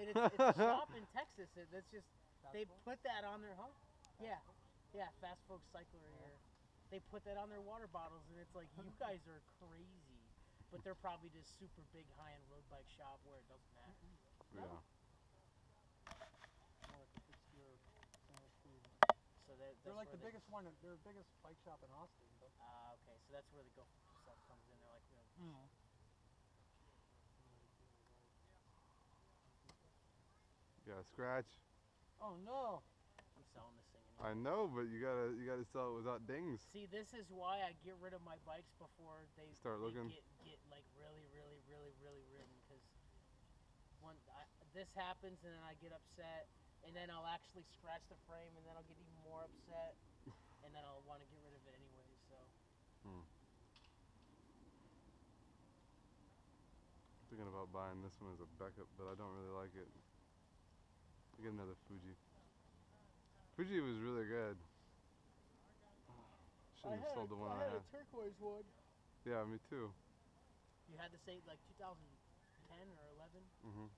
it's a shop in Texas. That's just they put that on their yeah, Fast Folks Cycler here. They put that on their water bottles, and it's like you guys are crazy, but they're probably just super big high-end road bike shop where it doesn't matter. Yeah. So they're like the biggest one. They're the biggest bike shop in Austin. Okay, so that's where the Go stuff comes in. They're like real. You got a scratch? Oh no! I'm selling this thing anyway. I know, but you gotta sell it without dings. See, this is why I get rid of my bikes before they start looking. Get like really ridden, because this happens and then I get upset, and then I'll actually scratch the frame, and then I'll get even more upset, and then I'll want to get rid of it anyway. So. I'm thinking about buying this one as a backup, but I don't really like it. I'll get another Fuji. Fuji was really good. Shouldn't have sold the one I had. I had a turquoise one. Yeah, me too. You had to say like 2010 or 11? Mm-hmm.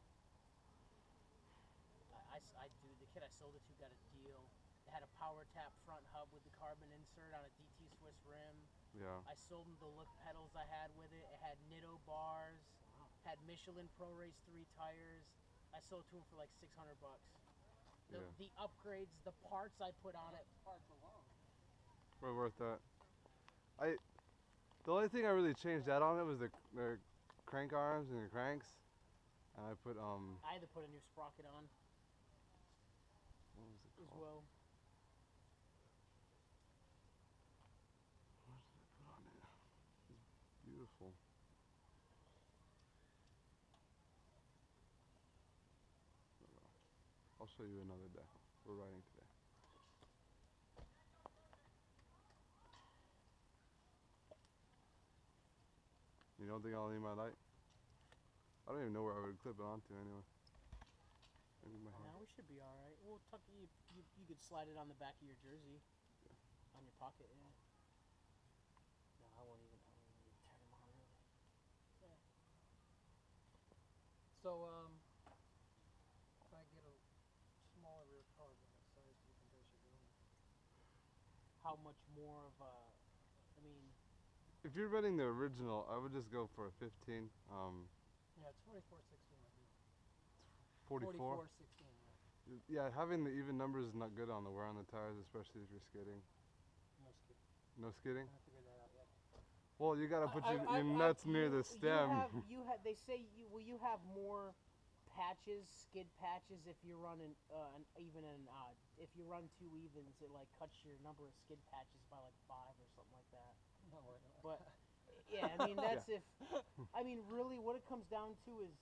Dude, the kid I sold it to got a deal. It had a power tap front hub with the carbon insert on a DT Swiss rim. Yeah. I sold him the look pedals I had with it. It had Nitto bars, had Michelin Pro Race 3 tires. I sold it to him for like $600. The upgrades, the parts I put on it. Parts alone. We're worth that. The only thing I really changed out on it was the crank arms and the cranks. And I put I had to put a new sprocket on. What was it called? As well. What did I put on it? It's beautiful. I'll show you another day. We're riding today. You don't think I'll need my light? I don't even know where I would clip it onto anyway. Maybe my hand. No, we should be all right. We'll tuck you could slide it on the back of your jersey. Yeah. On your pocket, yeah. No, I won't even turn them on really. Yeah. So, if I get a smaller rear carbon, what size do you think I should go in? How much more of a, I mean... If you're running the original, I would just go for a 15. Yeah, it's 44/16 right now. 44? 44/16, Yeah, having the even numbers is not good on the wear on the tires, especially if you're skidding. No skidding. No skidding? I haven't figured that out yet. Well, you gotta put your nuts near the stem. They say you have more patches, skid patches, if you run an even and odd. If you run two evens, it like cuts your number of skid patches by like 5 or something like that. I'm not worried about But that. yeah, I mean that's if. I mean, really, what it comes down to is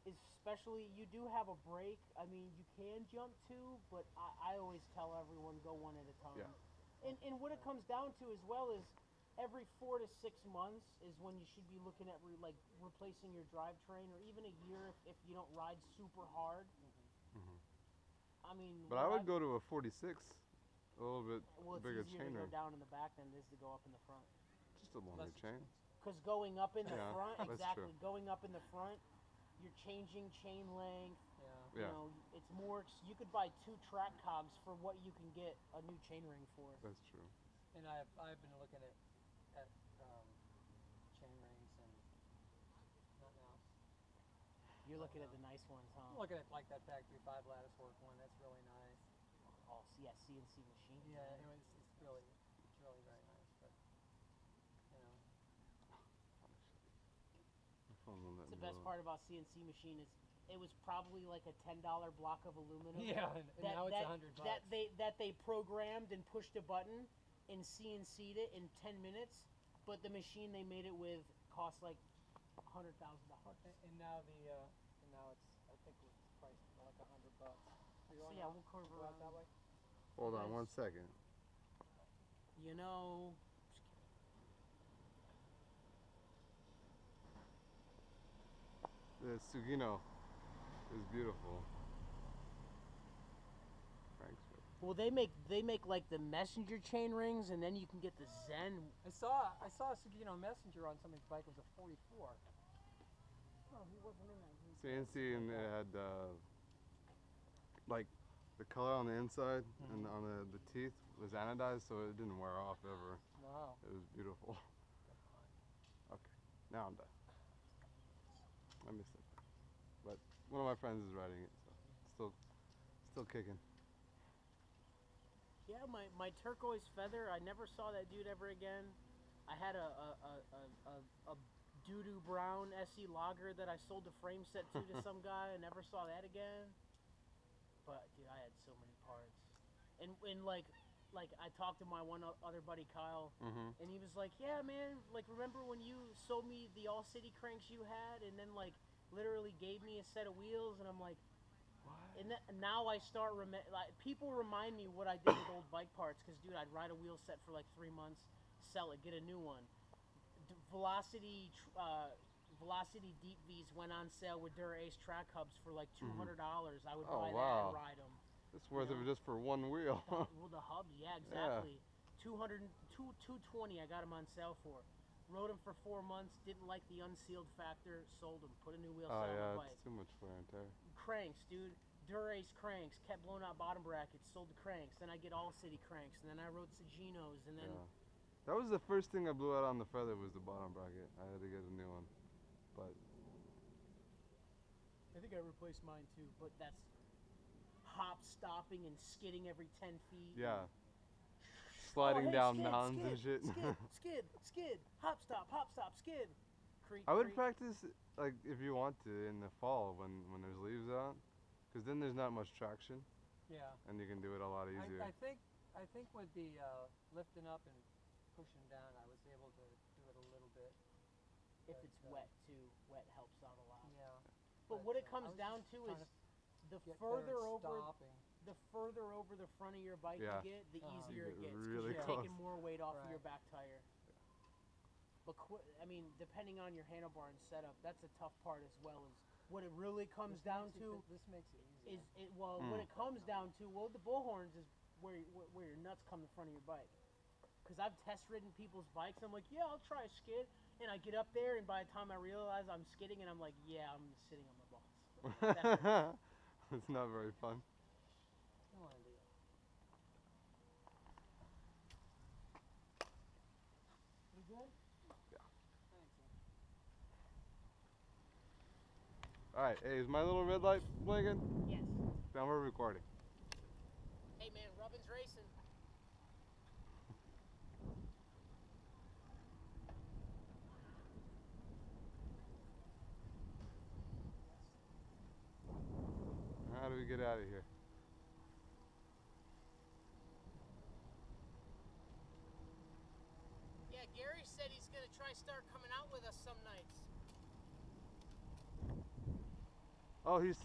especially you do have a brake. I mean, you can jump two, but I always tell everyone go one at a time. Yeah. And what it comes down to as well is every 4 to 6 months is when you should be looking at replacing your drivetrain, or even a year if you don't ride super hard. I mean, but I would go to a 46, a little bit bigger it's easier chain to ring. go down in the back than it is to go up in the front. Just a longer chain. Because going up in the front, that's exactly, true. going up in the front, you're changing chain length. Yeah. You know, it's more. You could buy 2 track cogs for what you can get a new chain ring for. That's true. And I've been looking at chain rings and not now. You're looking at the nice ones, huh? I'm looking at like that factory 5 lattice work one. That's really nice. Oh, yeah, CNC machine. Yeah, it's really very nice. But you know, it's the best part about CNC machine is it was probably like a $10 block of aluminum. Yeah, and now it's $100. That they programmed and pushed a button and CNC'd it in 10 minutes, but the machine they made it with cost like $100,000. And now it's I think it's priced for like $100. So yeah, we'll curve around that way. Hold on 1 second. You know. The Sugino is beautiful. Thanks. Well, they make like the messenger chain rings, and then you can get the Zen. I saw a Sugino Messenger on somebody's bike. It was a 44. Oh, he wasn't in that. CNC, and it had like the color on the inside and on the teeth was anodized, so it didn't wear off ever. Wow. It was beautiful. Okay, now I'm done. I missed it, but one of my friends is riding it, so still kicking. Yeah, my turquoise feather, I never saw that dude ever again. I had a doo-doo brown SE Lager that I sold a frame set to some guy. I never saw that again. But dude, I had so many parts. And like I talked to my one other buddy Kyle, and he was like, "Yeah, man, like remember when you sold me the All City cranks you had, and then like literally gave me a set of wheels?" And I'm like, What? and now I start like people remind me what I did with old bike parts, because dude, I'd ride a wheel set for like 3 months, sell it, get a new one. Velocity Deep V's went on sale with Dura Ace track hubs for like $200. I would buy that and ride them. It's worth it just for one wheel. Well, the hubs, yeah, exactly. Yeah. 220 I got them on sale for. Rode them for 4 months, didn't like the unsealed factor, sold them, put a new wheel set on the bike. It's too much wear and tear. Cranks, dude. Dura-Ace cranks, kept blowing out bottom brackets, sold the cranks. Then I get All City cranks, and then I rode Saginos, and then... Yeah. That was the first thing I blew out on the feather, was the bottom bracket. I had to get a new one, but... I think I replaced mine too, but that's hop, stopping, and skidding every 10 feet. Yeah. Sliding down skid, mountains and shit. skid, hop, stop, skid. I would practice, like, if you want to, in the fall when there's leaves out, because then there's not much traction. Yeah. And you can do it a lot easier. I think with the lifting up and pushing down, I was able to do it a little bit. If it's wet too, wet helps out a lot. Yeah. But what it comes down to is the further over the front of your bike you get, the easier it gets. Really you're close. taking more weight off of your back tire. But I mean, depending on your handlebar and setup, that's a tough part as well. Is what it really comes down to. This makes it easier. What it comes down to, the bullhorns is where your nuts come in front of your bike. Because I've test ridden people's bikes, I'm like, yeah, I'll try a skid, and I get up there, and by the time I realize I'm skidding, and I'm like, yeah, I'm sitting on my balls. It's not very fun. No idea. You good? Yeah. Thanks. Alright, hey, is my little red light blinking? Yes. Then we're recording. Hey man, Rubbin's racing. How do we get out of here? Yeah, Gary said he's gonna try start coming out with us some nights. Oh, you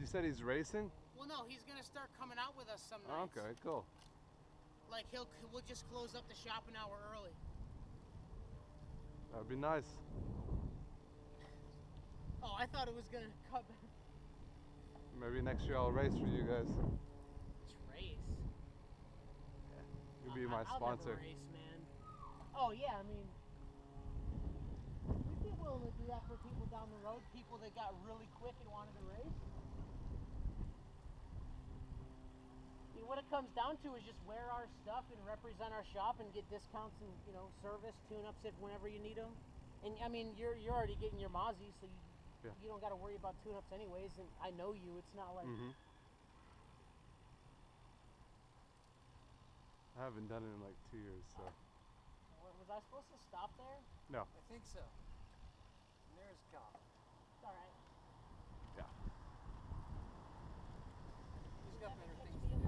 said he's racing? Well, no, he's gonna start coming out with us some nights. Okay, cool. Like we'll just close up the shop an hour early. That'd be nice. Oh, I thought it was gonna cut. Maybe next year I'll race for you guys. Race? Yeah. You'll be my sponsor. I'll never race, man. Oh yeah, I mean, we'd be willing to do that for people down the road, people that got really quick and wanted to race. I mean, what it comes down to is just wear our stuff and represent our shop and get discounts and, you know, service, tune-ups if whenever you need them. And I mean, you're already getting your Mozzie, so you don't got to worry about tune-ups anyways. And I know you. It's not like. I haven't done it in like 2 years, so. Was I supposed to stop there? No. I think so. And there's Cobb. It's all right. Yeah. He's got better things to do.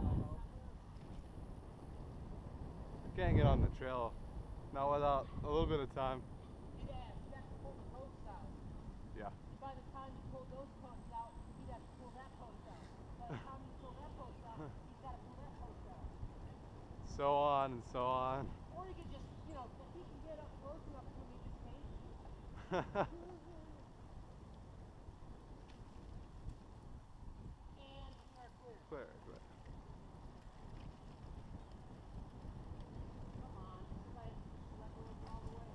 I can't get on the trail, not without a little bit of time. You'd have to pull the posts out. Yeah. By the time you pull those posts out, he'd have to pull that post out. By the time you pull that post out, he's got to pull that post out. So on and so on. Or you could just, you know, if he can get up close enough to me, just paint. And we are clear. Clear. Come on, let go all the way.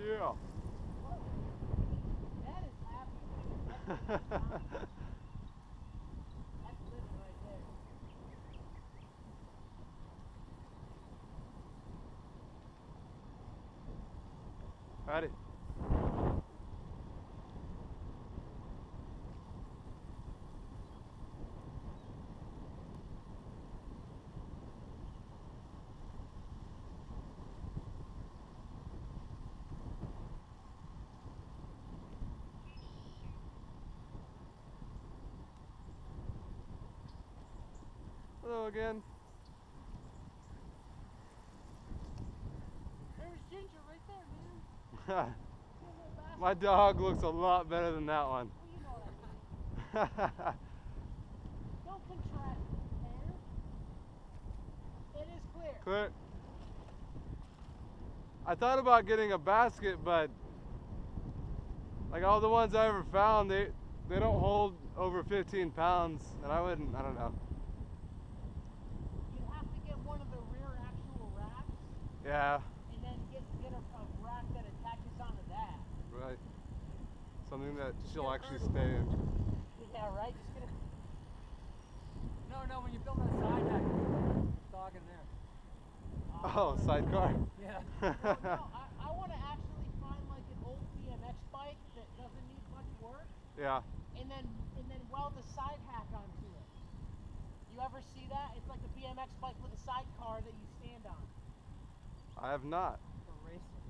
Yeah. That is happy. That's living right there. Ready? Hello again. There's Ginger right there, man. My dog looks a lot better than that one. Well, you know what I mean. Don't contract hair. It is clear. Clear. I thought about getting a basket, but like all the ones I ever found, they don't hold over 15 pounds, and I don't know. You'd have to get one of the rear actual racks. Yeah, And then get a rack that attaches onto that. right. Something that she'll actually stay in. Yeah, right? Just gonna. No, when you build that side deck, dog in there. Oh, sidecar. Yeah. Well, no, I want to actually find like an old BMX bike that doesn't need much work, Yeah. and then weld a side hack onto it. You ever see that? It's like a BMX bike with a sidecar that you stand on. I have not. For racing.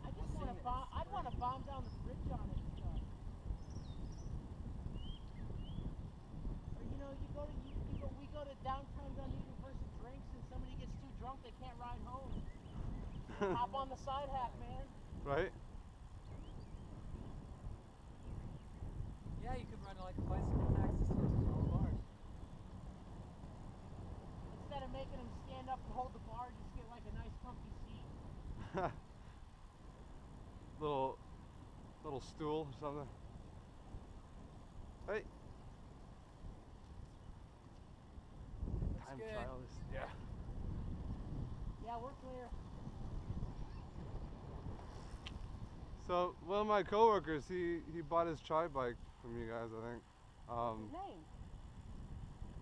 I just want to bomb. I'd want to bomb down the bridge on it and stuff. Or we go to downtown Dunedin for some drinks, and somebody gets too drunk they can't ride home. Hop on the side hack, man. Right? Yeah, you could run like a bicycle taxi service with all bars. Instead of making them stand up and hold the bar, just get like a nice comfy seat. little stool or something. Hey. Time good. trial is, yeah. Yeah, we're clear. So one of my coworkers, he bought his tri bike from you guys, I think. His name?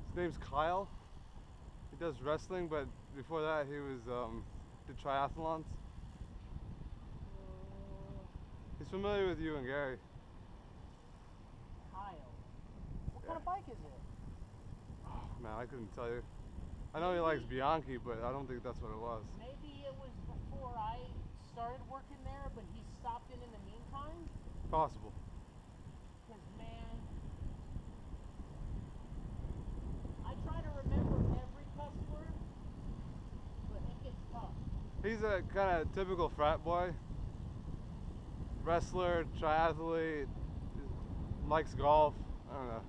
His name's Kyle. He does wrestling, but before that he was did triathlons. He's familiar with you and Gary. Kyle. What kind of bike is it? Oh man, I couldn't tell you. I know he likes Bianchi, but I don't think that's what it was. Maybe it was before I started working there, but he stopped in the meantime. Possible. Because, man, I try to remember every customer, but it gets tough. He's a kind of typical frat boy. Wrestler, triathlete, likes golf. I don't know.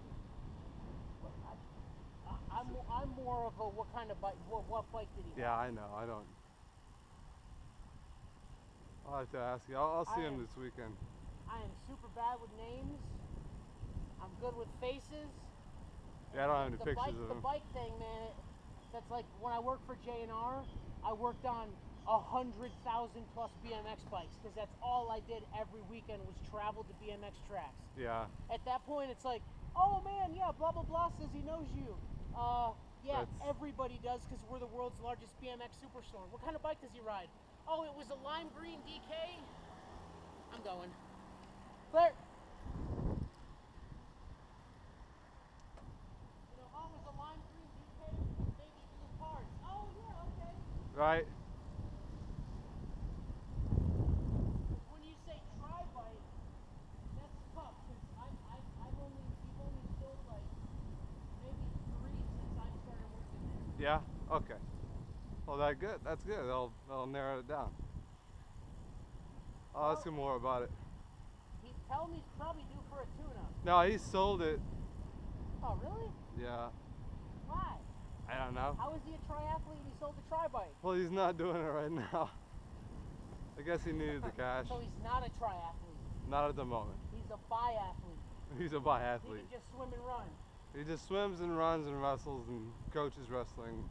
I'm more of a what kind of bike? What bike did he have? Yeah, I know. I don't. I'll have to ask you. I'll see him this weekend. I am super bad with names. I'm good with faces. Yeah, I don't have any The pictures of The him. bike thing, man. That's like when I worked for J&R. I worked on 100,000 plus BMX bikes because that's all I did every weekend was travel to BMX tracks. Yeah. At that point, it's like, oh man, yeah, blah blah blah says he knows you. Yeah, everybody does because we're the world's largest BMX superstore. What kind of bike does he ride? Oh, it was a lime green DK. I'm going. Clear. You know, oh, it was a lime green DK with baby blue parts. Oh yeah, okay. Right. When you say tri-bike, that's tough because we've only sold like maybe 3 since I started working there. Yeah. Okay. Well, that's good. That's good. They'll narrow it down. I'll ask him more about it. He's telling me he's probably due for a tune-up. No, he sold it. Oh really? Yeah. Why? I don't know. How is he a triathlete and he sold the tri-bike? Well, he's not doing it right now. I guess he needed the cash. So he's not a triathlete. Not at the moment. He's a biathlete. He's a He biathlete. can just swim and run. He just swims and runs and wrestles and coaches wrestling